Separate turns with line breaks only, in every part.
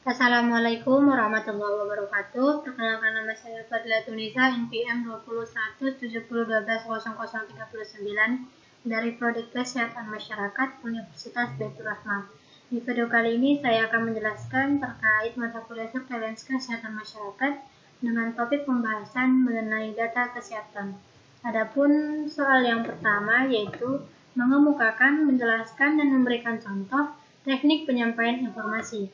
Assalamualaikum warahmatullahi wabarakatuh. Perkenalkan nama saya Fadila Tunisa, NPM 20170120039 dari Prodi Kesehatan Masyarakat Universitas Baitur Rahmah. Di video kali ini saya akan menjelaskan terkait mata kuliah surveillance kesehatan masyarakat dengan topik pembahasan mengenai data kesehatan. Adapun soal yang pertama yaitu mengemukakan, menjelaskan, dan memberikan contoh teknik penyampaian informasi.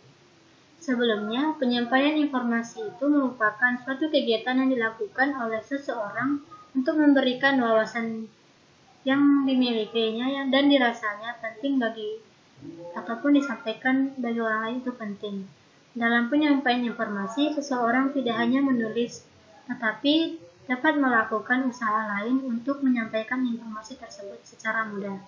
Sebelumnya, penyampaian informasi itu merupakan suatu kegiatan yang dilakukan oleh seseorang untuk memberikan wawasan yang dimilikinya dan dirasanya penting bagi ataupun disampaikan bagi orang lain itu penting. Dalam penyampaian informasi, seseorang tidak hanya menulis, tetapi dapat melakukan usaha lain untuk menyampaikan informasi tersebut secara mudah.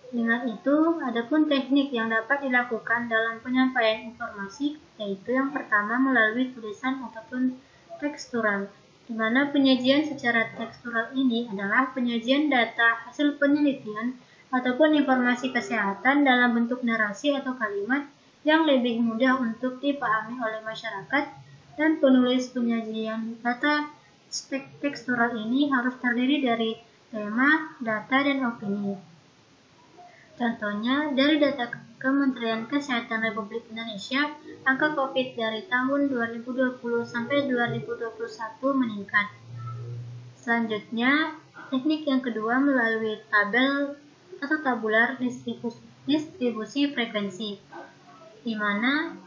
Dengan itu, adapun teknik yang dapat dilakukan dalam penyampaian informasi, yaitu yang pertama melalui tulisan ataupun tekstural, di mana penyajian secara tekstural ini adalah penyajian data hasil penelitian ataupun informasi kesehatan dalam bentuk narasi atau kalimat yang lebih mudah untuk dipahami oleh masyarakat, dan penulis penyajian data tekstural ini harus terdiri dari tema, data, dan opini. Contohnya, dari data Kementerian Kesehatan Republik Indonesia, angka COVID dari tahun 2020 sampai 2021 meningkat. Selanjutnya, teknik yang kedua melalui tabel atau tabular distribusi frekuensi, di mana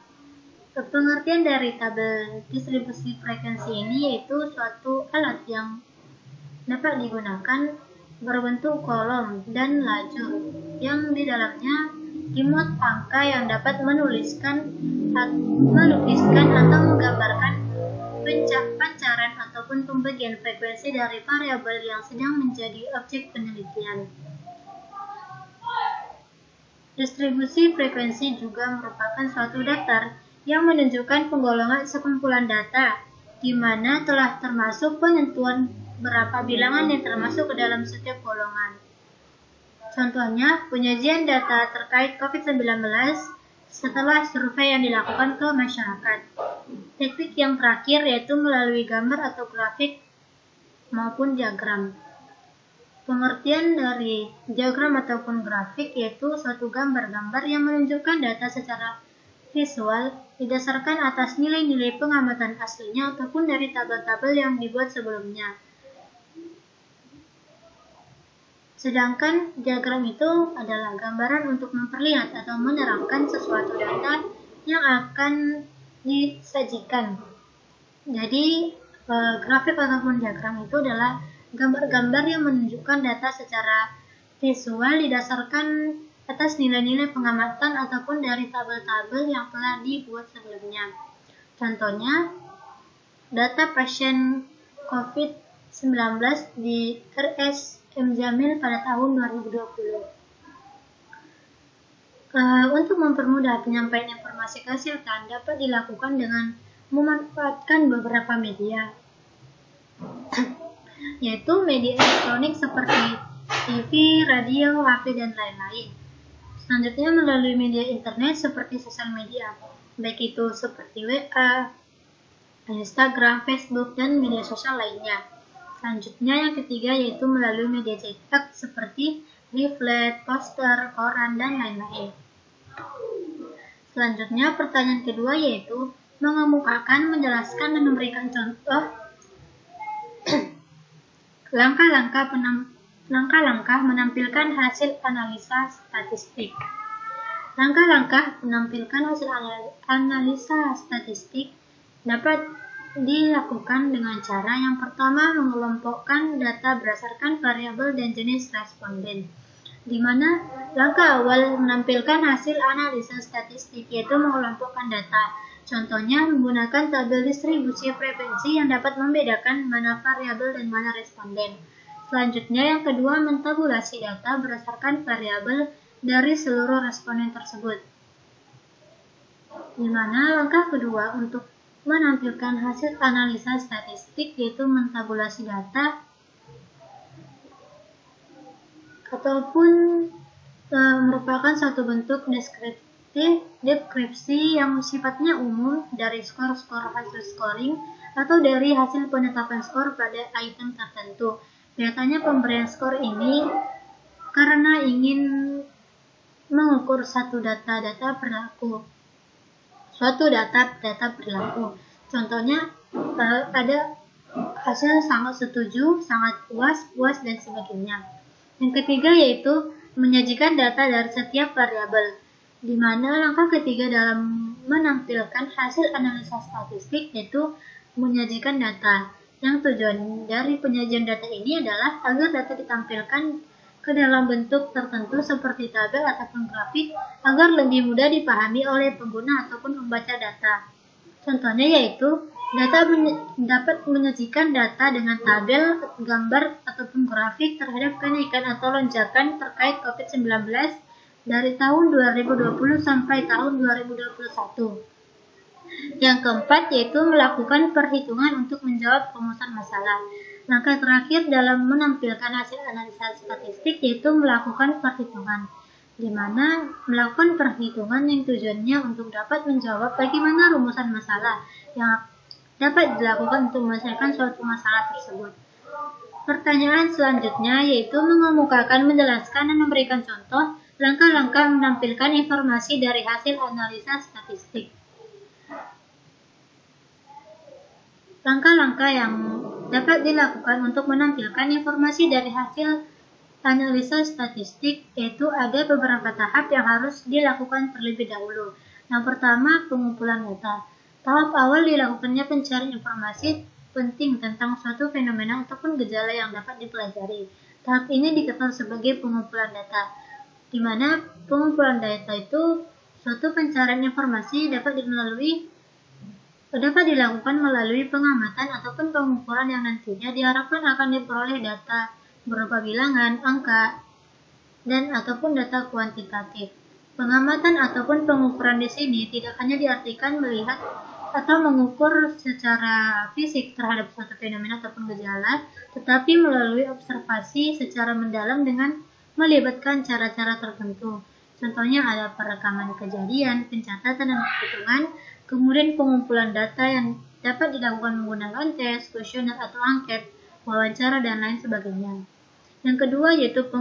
pengertian dari tabel distribusi frekuensi ini yaitu suatu alat yang dapat digunakan berbentuk kolom dan lajur yang di dalamnya dimuat angka yang dapat melukiskan atau menggambarkan pancaran ataupun pembagian frekuensi dari variabel yang sedang menjadi objek penelitian. Distribusi frekuensi juga merupakan suatu daftar yang menunjukkan penggolongan sekumpulan data, di mana telah termasuk penentuan berapa bilangan yang termasuk ke dalam setiap golongan. Contohnya, penyajian data terkait COVID-19 setelah survei yang dilakukan ke masyarakat. Teknik yang terakhir yaitu melalui gambar atau grafik maupun diagram. Pengertian dari diagram ataupun grafik yaitu suatu gambar-gambar yang menunjukkan data secara visual didasarkan atas nilai-nilai pengamatan aslinya ataupun dari tabel-tabel yang dibuat sebelumnya. Sedangkan diagram itu adalah gambaran untuk memperlihat atau menerangkan sesuatu data yang akan disajikan. Jadi, grafik ataupun diagram itu adalah gambar-gambar yang menunjukkan data secara visual didasarkan atas nilai-nilai pengamatan ataupun dari tabel-tabel yang telah dibuat sebelumnya. Contohnya, data pasien COVID-19 di RS M. Jamil pada tahun 2020. Untuk mempermudah penyampaian informasi kesehatan dapat dilakukan dengan memanfaatkan beberapa media, yaitu media elektronik seperti TV, radio, HP, dan lain-lain. Selanjutnya melalui media internet seperti sosial media, baik itu seperti WA, Instagram, Facebook, dan media sosial lainnya. Selanjutnya yang ketiga yaitu melalui media cetak seperti leaflet, poster, koran, dan lain-lain. Selanjutnya pertanyaan kedua yaitu mengemukakan, menjelaskan, dan memberikan contoh langkah-langkah menampilkan hasil analisa statistik. Langkah-langkah menampilkan hasil analisa statistik dapat dilakukan dengan cara yang pertama mengelompokkan data berdasarkan variabel dan jenis responden, di mana langkah awal menampilkan hasil analisa statistik yaitu mengelompokkan data. Contohnya menggunakan tabel distribusi frekuensi yang dapat membedakan mana variabel dan mana responden. Selanjutnya yang kedua mentabulasi data berdasarkan variabel dari seluruh responden tersebut, di mana langkah kedua untuk menampilkan hasil analisa statistik yaitu mentabulasi data ataupun merupakan suatu bentuk Deskripsi yang sifatnya umum dari skor-skor hasil scoring atau dari hasil penetapan skor pada item tertentu. Biasanya pemberian skor ini karena ingin mengukur suatu data berlaku. Contohnya ada hasil sangat setuju, sangat puas, dan sebagainya. Yang ketiga yaitu menyajikan data dari setiap variabel, di mana langkah ketiga dalam menampilkan hasil analisa statistik yaitu menyajikan data. Yang tujuan dari penyajian data ini adalah agar data ditampilkan ke dalam bentuk tertentu seperti tabel ataupun grafik agar lebih mudah dipahami oleh pengguna ataupun pembaca data. Contohnya yaitu dapat menyajikan data dengan tabel, gambar, ataupun grafik terhadap kenaikan atau lonjakan terkait COVID-19 dari tahun 2020 sampai tahun 2021. Yang keempat yaitu melakukan perhitungan untuk menjawab perumusan masalah. Langkah terakhir dalam menampilkan hasil analisa statistik yaitu melakukan perhitungan, di mana melakukan perhitungan yang tujuannya untuk dapat menjawab bagaimana rumusan masalah yang dapat dilakukan untuk menyelesaikan suatu masalah tersebut. Pertanyaan selanjutnya yaitu menjelaskan dan memberikan contoh langkah-langkah menampilkan informasi dari hasil analisa statistik. Langkah-langkah yang dapat dilakukan untuk menampilkan informasi dari hasil analisa statistik yaitu ada beberapa tahap yang harus dilakukan terlebih dahulu. Yang pertama, pengumpulan data. Tahap awal dilakukannya pencarian informasi penting tentang suatu fenomena ataupun gejala yang dapat dipelajari. Tahap ini dikenal sebagai pengumpulan data, di mana pengumpulan data itu suatu pencarian informasi dapat dilakukan melalui pengamatan ataupun pengukuran yang nantinya diharapkan akan diperoleh data berupa bilangan, angka, dan ataupun data kuantitatif. Pengamatan ataupun pengukuran di sini tidak hanya diartikan melihat atau mengukur secara fisik terhadap suatu fenomena ataupun gejala, tetapi melalui observasi secara mendalam dengan melibatkan cara-cara tertentu. Contohnya ada perekaman kejadian, pencatatan dan perhitungan, kemudian pengumpulan data yang dapat dilakukan menggunakan tes, kuesioner atau angket, wawancara, dan lain sebagainya. Yang kedua yaitu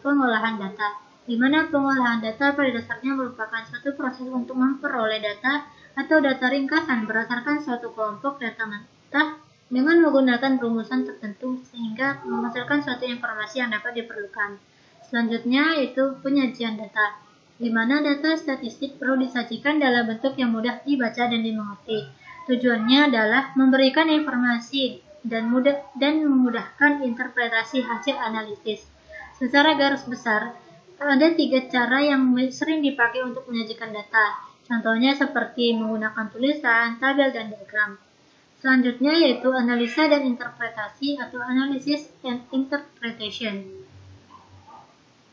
pengolahan data, di mana pengolahan data pada dasarnya merupakan suatu proses untuk memperoleh data atau data ringkasan berdasarkan suatu kelompok data mentah dengan menggunakan rumusan tertentu sehingga menghasilkan suatu informasi yang dapat diperlukan. Selanjutnya yaitu penyajian data, di mana data statistik perlu disajikan dalam bentuk yang mudah dibaca dan dimengerti. Tujuannya adalah memberikan informasi dan memudahkan interpretasi hasil analisis. Secara garis besar, ada 3 cara yang sering dipakai untuk menyajikan data. Contohnya seperti menggunakan tulisan, tabel, dan diagram. Selanjutnya yaitu analisa dan interpretasi atau analysis and interpretation,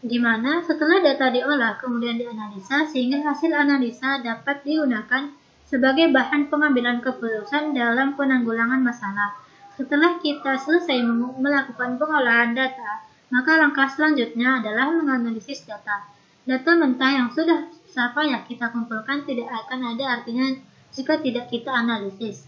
di mana setelah data diolah kemudian dianalisa sehingga hasil analisa dapat digunakan sebagai bahan pengambilan keputusan dalam penanggulangan masalah. Setelah kita selesai melakukan pengolahan data, maka langkah selanjutnya adalah menganalisis data. Data mentah yang sudah payah kita kumpulkan tidak akan ada artinya jika tidak kita analisis.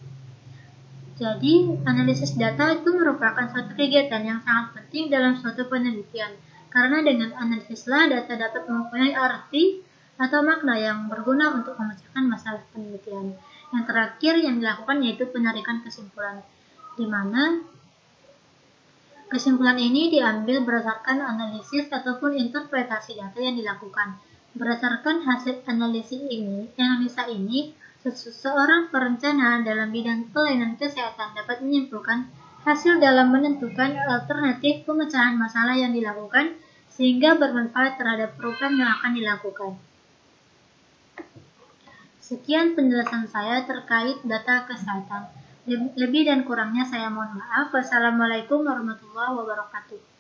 Jadi, analisis data itu merupakan suatu kegiatan yang sangat penting dalam suatu penelitian. Karena dengan analisislah data dapat mempunyai arti atau makna yang berguna untuk memecahkan masalah penelitian. Yang terakhir yang dilakukan yaitu penarikan kesimpulan, di mana kesimpulan ini diambil berdasarkan analisis ataupun interpretasi data yang dilakukan. Berdasarkan hasil analisa ini, seseorang perencana dalam bidang pelayanan kesehatan dapat menyimpulkan hasil dalam menentukan alternatif pemecahan masalah yang dilakukan sehingga bermanfaat terhadap program yang akan dilakukan. Sekian penjelasan saya terkait data kesehatan. Lebih dan kurangnya saya mohon maaf. Wassalamualaikum warahmatullahi wabarakatuh.